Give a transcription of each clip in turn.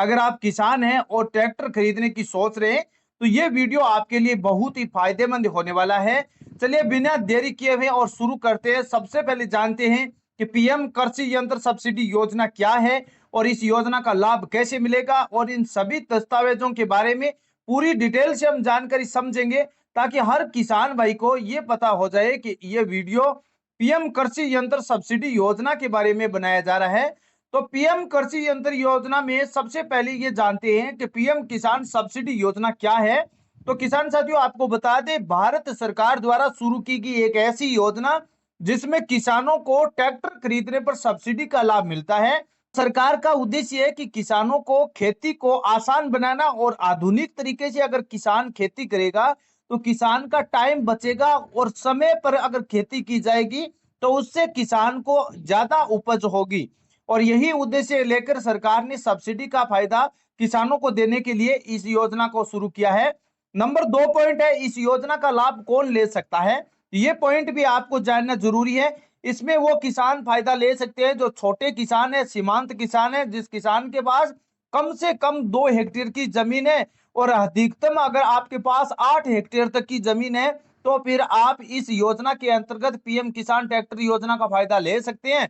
अगर आप किसान हैं और ट्रैक्टर खरीदने की सोच रहे हैं तो ये वीडियो आपके लिए बहुत ही फायदेमंद होने वाला है। चलिए बिना देरी किए हुए और शुरू करते हैं। सबसे पहले जानते हैं कि पीएम कृषि यंत्र सब्सिडी योजना क्या है और इस योजना का लाभ कैसे मिलेगा, और इन सभी दस्तावेजों के बारे में पूरी डिटेल से हम जानकारी समझेंगे ताकि हर किसान भाई को ये पता हो जाए कि ये वीडियो पीएम कृषि यंत्र सब्सिडी योजना के बारे में बनाया जा रहा है। तो पीएम कृषि यंत्र योजना में सबसे पहले ये जानते हैं कि पीएम किसान सब्सिडी योजना क्या है। तो किसान साथियों, आपको बता दें, भारत सरकार द्वारा शुरू की गई एक ऐसी योजना जिसमें किसानों को ट्रैक्टर खरीदने पर सब्सिडी का लाभ मिलता है। सरकार का उद्देश्य है कि किसानों को खेती को आसान बनाना, और आधुनिक तरीके से अगर किसान खेती करेगा तो किसान का टाइम बचेगा, और समय पर अगर खेती की जाएगी तो उससे किसान को ज्यादा उपज होगी। और यही उद्देश्य लेकर सरकार ने सब्सिडी का फायदा किसानों को देने के लिए इस योजना को शुरू किया है। नंबर 2 पॉइंट है, इस योजना का लाभ कौन ले सकता है। ये पॉइंट भी आपको जानना जरूरी है। इसमें वो किसान फायदा ले सकते हैं जो छोटे किसान है, सीमांत किसान है, जिस किसान के पास कम से कम 2 हेक्टेयर की जमीन है और अधिकतम अगर आपके पास 8 हेक्टेयर तक की जमीन है तो फिर आप इस योजना के अंतर्गत पीएम किसान ट्रैक्टर योजना का फायदा ले सकते हैं।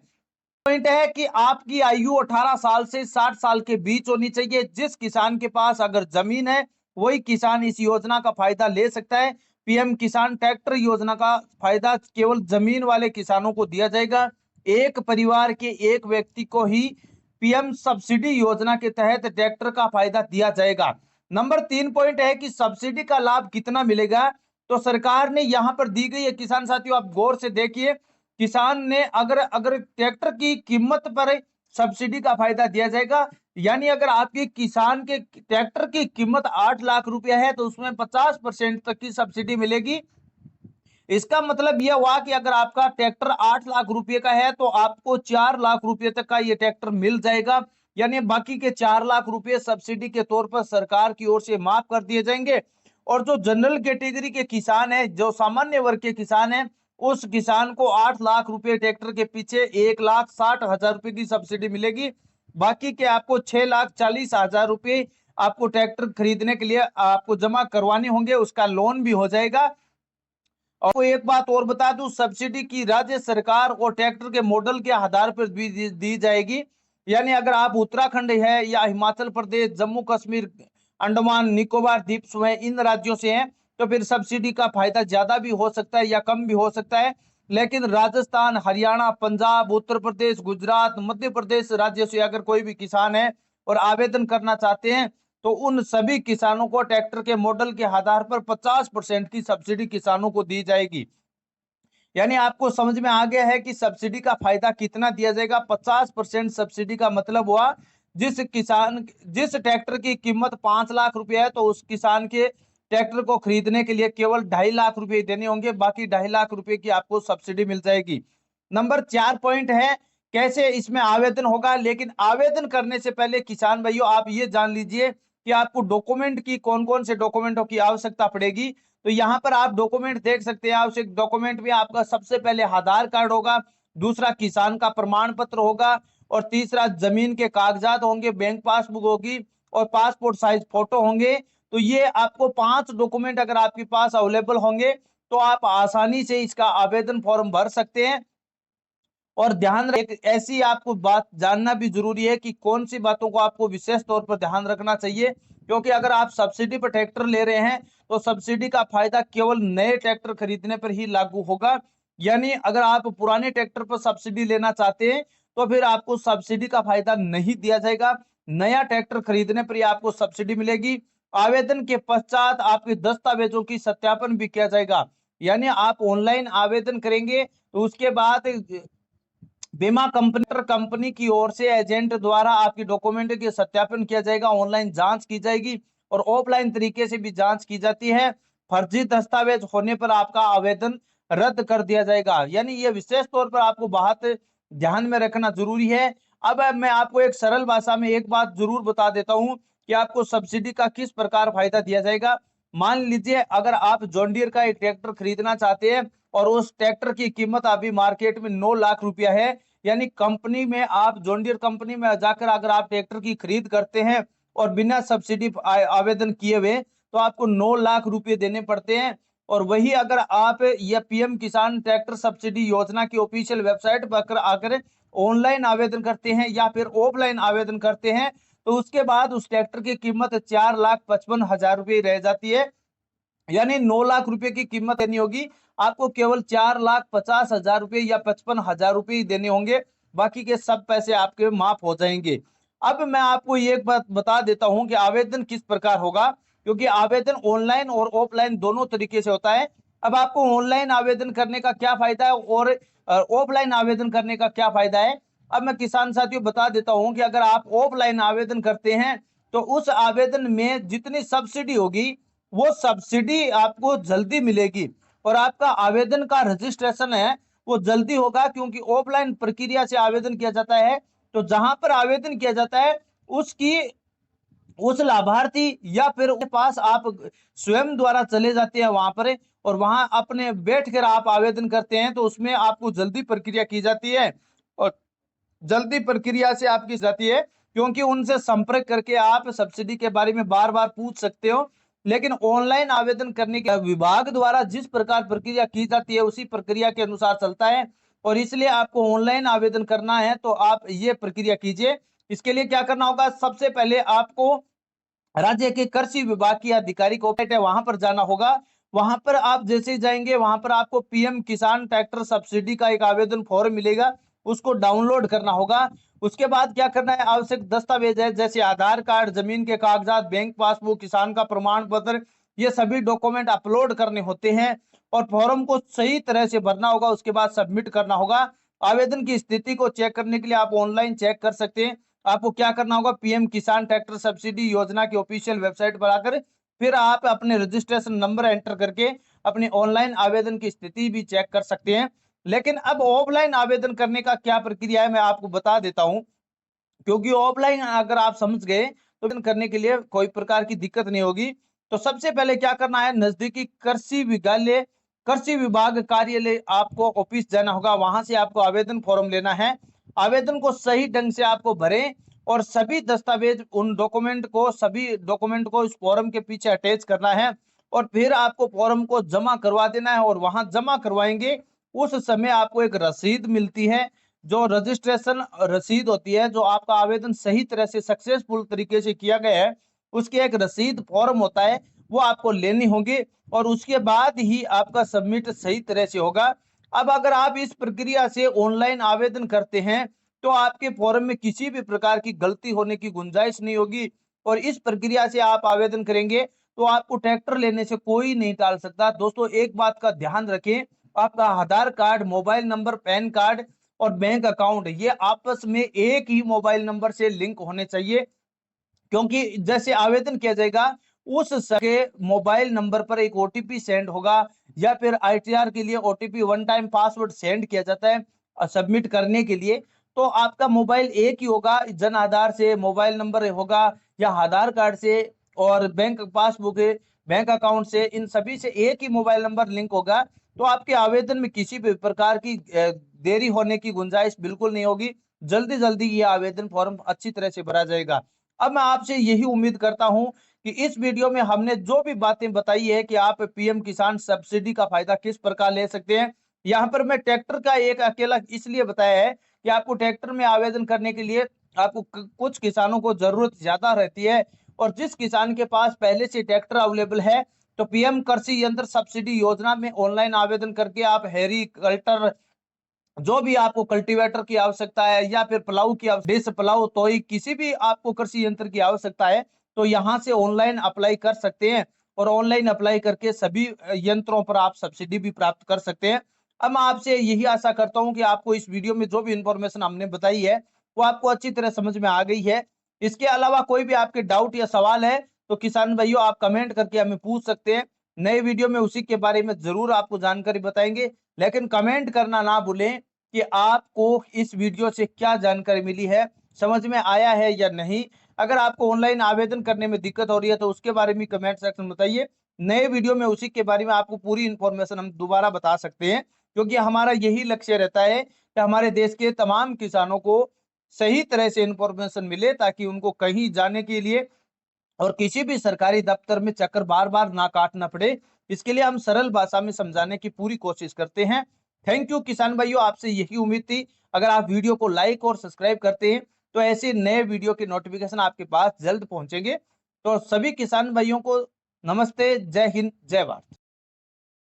पॉइंट है कि आपकी आयु 18 साल से 60 साल के बीच होनी चाहिए। जिस किसान के पास अगर जमीन है वही किसान इस योजना का फायदा ले सकता है। पीएम किसान ट्रैक्टर योजना का फायदा केवल जमीन वाले किसानों को दिया जाएगा। एक परिवार के एक व्यक्ति को ही पीएम सब्सिडी योजना के तहत ट्रैक्टर का फायदा दिया जाएगा। नंबर 3 पॉइंट है कि सब्सिडी का लाभ कितना मिलेगा। तो सरकार ने यहां पर दी गई है, किसान साथियों आप गौर से देखिए। किसान ने अगर अगर ट्रैक्टर की कीमत पर सब्सिडी का फायदा दिया जाएगा, यानी अगर आपकी किसान के ट्रैक्टर की कीमत 8 लाख रुपया है तो उसमें 50% तक की सब्सिडी मिलेगी। इसका मतलब यह हुआ कि अगर आपका ट्रैक्टर 8 लाख रुपए का है तो आपको 4 लाख रुपए तक का ये ट्रैक्टर मिल जाएगा। यानी बाकी के 4 लाख रुपए सब्सिडी के तौर पर सरकार की ओर से माफ कर दिए जाएंगे। और जो जनरल कैटेगरी के किसान है, जो सामान्य वर्ग के किसान है, उस किसान को 8 लाख रुपए ट्रैक्टर के पीछे 1,60,000 रुपए की सब्सिडी मिलेगी। बाकी के आपको 6,40,000 रुपए आपको ट्रैक्टर खरीदने के लिए आपको जमा करवाने होंगे, उसका लोन भी हो जाएगा। और एक बात और बता दूं, सब्सिडी की राज्य सरकार और ट्रैक्टर के मॉडल के आधार पर भी दी जाएगी। यानी अगर आप उत्तराखंड है या हिमाचल प्रदेश, जम्मू कश्मीर, अंडमान निकोबार द्वीप समूह इन राज्यों से हैं तो फिर सब्सिडी का फायदा ज्यादा भी हो सकता है या कम भी हो सकता है। लेकिन राजस्थान, हरियाणा, पंजाब, उत्तर प्रदेश, गुजरात, मध्य प्रदेश राज्यों से अगर कोई भी किसान है और आवेदन करना चाहते हैं तो उन सभी किसानों को ट्रैक्टर के मॉडल के आधार पर 50% की सब्सिडी किसानों को दी जाएगी। यानी आपको समझ में आ गया है कि सब्सिडी का फायदा कितना दिया जाएगा। 50% सब्सिडी का मतलब हुआ जिस ट्रैक्टर की कीमत 5 लाख रुपए है तो उस किसान के ट्रैक्टर को खरीदने के लिए केवल 2.5 लाख रुपए देने होंगे, बाकी 2.5 लाख रुपए की आपको सब्सिडी मिल जाएगी। नंबर 4 पॉइंट है कैसे इसमें आवेदन होगा। लेकिन आवेदन करने से पहले किसान भाइयों आप ये जान लीजिए कि आपको डॉक्यूमेंट की कौन कौन से डॉक्यूमेंटों की आवश्यकता पड़ेगी। तो यहाँ पर आप डॉक्यूमेंट देख सकते हैं। आवश्यक डॉक्यूमेंट में आपका सबसे पहले आधार कार्ड होगा, दूसरा किसान का प्रमाण पत्र होगा, और तीसरा जमीन के कागजात होंगे, बैंक पासबुक होगी, और पासपोर्ट साइज फोटो होंगे। तो ये आपको 5 डॉक्यूमेंट अगर आपके पास अवेलेबल होंगे तो आप आसानी से इसका आवेदन फॉर्म भर सकते हैं। और ध्यान एक ऐसी आपको बात जानना भी जरूरी है कि कौन सी बातों को आपको विशेष तौर पर ध्यान रखना चाहिए, क्योंकि अगर आप सब्सिडी पर ट्रैक्टर ले रहे हैं तो सब्सिडी का फायदा केवल नए ट्रैक्टर खरीदने पर ही लागू होगा। यानी अगर आप पुराने ट्रैक्टर पर सब्सिडी लेना चाहते हैं तो फिर आपको सब्सिडी का फायदा नहीं दिया जाएगा। नया ट्रैक्टर खरीदने पर ही आपको सब्सिडी मिलेगी। आवेदन के पश्चात आपके दस्तावेजों की सत्यापन भी किया जाएगा। यानी आप ऑनलाइन आवेदन करेंगे तो उसके बाद बीमा कंपनी की ओर से एजेंट द्वारा आपकी डॉक्यूमेंट के सत्यापन किया जाएगा, ऑनलाइन जांच की जाएगी और ऑफलाइन तरीके से भी जांच की जाती है। फर्जी दस्तावेज होने पर आपका आवेदन रद्द कर दिया जाएगा। यानी ये विशेष तौर पर आपको बात ध्यान में रखना जरूरी है। अब मैं आपको एक सरल भाषा में एक बात जरूर बता देता हूं कि आपको सब्सिडी का किस प्रकार फायदा दिया जाएगा। मान लीजिए अगर आप जॉन डियर का एक ट्रैक्टर खरीदना चाहते हैं और उस ट्रैक्टर की कीमत अभी मार्केट में 9 लाख रुपया है, यानी कंपनी में आप जॉन डियर कंपनी में जाकर अगर आप ट्रैक्टर की खरीद करते हैं और बिना सब्सिडी आवेदन किए हुए तो आपको 9 लाख रुपए देने पड़ते हैं। और वही अगर आप या पीएम किसान ट्रैक्टर सब्सिडी योजना की ऑफिशियल वेबसाइट पर आकर ऑनलाइन आवेदन करते हैं या फिर ऑफलाइन आवेदन करते हैं तो उसके बाद उस ट्रैक्टर की कीमत 4,55,000 रुपये रह जाती है। यानी 9 लाख रुपए की कीमत देनी होगी, आपको केवल 4,50,000 रुपये या 55,000 रुपये ही देने होंगे, बाकी के सब पैसे आपके माफ हो जाएंगे। अब मैं आपको ये एक बात बता देता हूं कि आवेदन किस प्रकार होगा, क्योंकि आवेदन ऑनलाइन और ऑफलाइन दोनों तरीके से होता है। अब आपको ऑनलाइन आवेदन करने का क्या फायदा है और ऑफलाइन आवेदन करने का क्या फायदा है। अब मैं किसान साथियों बता देता हूं कि अगर आप ऑफलाइन आवेदन करते हैं तो उस आवेदन में जितनी सब्सिडी होगी वो सब्सिडी आपको जल्दी मिलेगी और आपका आवेदन का रजिस्ट्रेशन है वो जल्दी होगा, क्योंकि ऑफलाइन प्रक्रिया से आवेदन किया जाता है तो जहां पर आवेदन किया जाता है उसकी उस लाभार्थी या फिर उसके पास आप स्वयं द्वारा चले जाते हैं वहां पर और वहां अपने बैठकर आप आवेदन करते हैं तो उसमें आपको जल्दी प्रक्रिया की जाती है और जल्दी प्रक्रिया से आपकी जाती है, क्योंकि उनसे संपर्क करके आप सब्सिडी के बारे में बार बार पूछ सकते हो। लेकिन ऑनलाइन आवेदन करने के विभाग द्वारा जिस प्रकार प्रक्रिया की जाती है उसी प्रक्रिया के अनुसार चलता है और इसलिए आपको ऑनलाइन आवेदन करना है तो आप ये प्रक्रिया कीजिए। इसके लिए क्या करना होगा, सबसे पहले आपको राज्य के कृषि विभाग की अधिकारी को है वहां पर जाना होगा। वहां पर आप जैसे ही जाएंगे वहां पर आपको पीएम किसान ट्रैक्टर सब्सिडी का एक आवेदन फॉर्म मिलेगा, उसको डाउनलोड करना होगा। उसके बाद क्या करना है, आवश्यक दस्तावेज है जैसे आधार कार्ड, जमीन के कागजात, बैंक पासबुक, किसान का प्रमाण पत्र, ये सभी डॉक्यूमेंट अपलोड करने होते हैं और फॉर्म को सही तरह से भरना होगा। उसके बाद सबमिट करना होगा। आवेदन की स्थिति को चेक करने के लिए आप ऑनलाइन चेक कर सकते हैं। आपको क्या करना होगा, पीएम किसान ट्रैक्टर सब्सिडी योजना की ऑफिशियल वेबसाइट पर आकर फिर आप अपने रजिस्ट्रेशन नंबर एंटर करके अपने ऑनलाइन आवेदन की स्थिति भी चेक कर सकते हैं। लेकिन अब ऑफलाइन आवेदन करने का क्या प्रक्रिया है मैं आपको बता देता हूं, क्योंकि ऑफलाइन अगर आप समझ गए तो आवेदन करने के लिए कोई प्रकार की दिक्कत नहीं होगी। तो सबसे पहले क्या करना है, नजदीकी कृषि विभाग कार्यालय आपको ऑफिस जाना होगा, वहां से आपको आवेदन फॉर्म लेना है। आवेदन को सही ढंग से आपको भरें और सभी दस्तावेज सभी डॉक्यूमेंट को इस फॉर्म के पीछे अटैच करना है और फिर आपको फॉर्म को जमा करवा देना है और वहां जमा करवाएंगे उस समय आपको एक रसीद मिलती है, जो रजिस्ट्रेशन रसीद होती है, जो आपका आवेदन सही तरह से सक्सेसफुल तरीके से किया गया है उसकी एक रसीद फॉर्म होता है, वो आपको लेनी होगी और उसके बाद ही आपका सबमिट सही तरह से होगा। अब अगर आप इस प्रक्रिया से ऑनलाइन आवेदन करते हैं तो आपके फॉर्म में किसी भी प्रकार की गलती होने की गुंजाइश नहीं होगी और इस प्रक्रिया से आप आवेदन करेंगे तो आपको ट्रैक्टर लेने से कोई नहीं टाल सकता। दोस्तों एक बात का ध्यान रखें, आपका Aadhaar card, mobile number, PAN card और बैंक अकाउंट ये आपस में एक ही मोबाइल नंबर से लिंक होने चाहिए, क्योंकि जैसे आवेदन किया जाएगा उस के मोबाइल नंबर पर एक ओटीपी सेंड होगा या फिर आईटीआर के लिए OTP one time password send किया जाता है सबमिट करने के लिए। तो आपका मोबाइल एक ही होगा, जन आधार से मोबाइल नंबर होगा या आधार कार्ड से और बैंक पासबुक बैंक अकाउंट से, इन सभी से एक ही मोबाइल नंबर लिंक होगा। तो आपके आवेदन में किसी भी प्रकार की देरी होने की गुंजाइश बिल्कुल नहीं होगी, जल्दी जल्दी ये आवेदन फॉर्म अच्छी तरह से भरा जाएगा। अब मैं आपसे यही उम्मीद करता हूं कि इस वीडियो में हमने जो भी बातें बताई है कि आप पीएम किसान सब्सिडी का फायदा किस प्रकार ले सकते हैं। यहाँ पर मैं ट्रैक्टर का एक अकेला इसलिए बताया है कि आपको ट्रैक्टर में आवेदन करने के लिए आपको कुछ किसानों को जरूरत ज्यादा रहती है और जिस किसान के पास पहले से ट्रैक्टर अवेलेबल है तो पीएम कृषि यंत्र सब्सिडी योजना में ऑनलाइन आवेदन करके आप हैरी कल्टर, जो भी आपको कल्टीवेटर की आवश्यकता है या फिर प्लाऊ की प्लाऊ तोई किसी भी आपको कृषि यंत्र की आवश्यकता है तो यहाँ से ऑनलाइन अप्लाई कर सकते हैं और ऑनलाइन अप्लाई करके सभी यंत्रों पर आप सब्सिडी भी प्राप्त कर सकते हैं। अब मैं आपसे यही आशा करता हूं कि आपको इस वीडियो में जो भी इंफॉर्मेशन हमने बताई है वो आपको अच्छी तरह समझ में आ गई है। इसके अलावा कोई भी आपके डाउट या सवाल है तो किसान भाइयों आप कमेंट करके हमें पूछ सकते हैं। नए वीडियो में उसी के बारे में जरूर आपको जानकारी बताएंगे, लेकिन कमेंट करना ना भूलें कि आपको इस वीडियो से क्या जानकारी मिली है, समझ में आया है या नहीं। अगर आपको ऑनलाइन आवेदन करने में दिक्कत हो रही है तो उसके बारे में कमेंट सेक्शन में बताइए। नए वीडियो में उसी के बारे में आपको पूरी इंफॉर्मेशन हम दोबारा बता सकते हैं, क्योंकि हमारा यही लक्ष्य रहता है कि हमारे देश के तमाम किसानों को सही तरह से इंफॉर्मेशन मिले ताकि उनको कहीं जाने के लिए और किसी भी सरकारी दफ्तर में चक्कर बार बार ना काटना पड़े, इसके लिए हम सरल भाषा में समझाने की पूरी कोशिश करते हैं। थैंक यू किसान भाइयों, आपसे यही उम्मीद थी। अगर आप वीडियो को लाइक और सब्सक्राइब करते हैं तो ऐसे नए वीडियो के नोटिफिकेशन आपके पास जल्द पहुंचेंगे। तो सभी किसान भाइयों को नमस्ते, जय हिंद, जय भारत।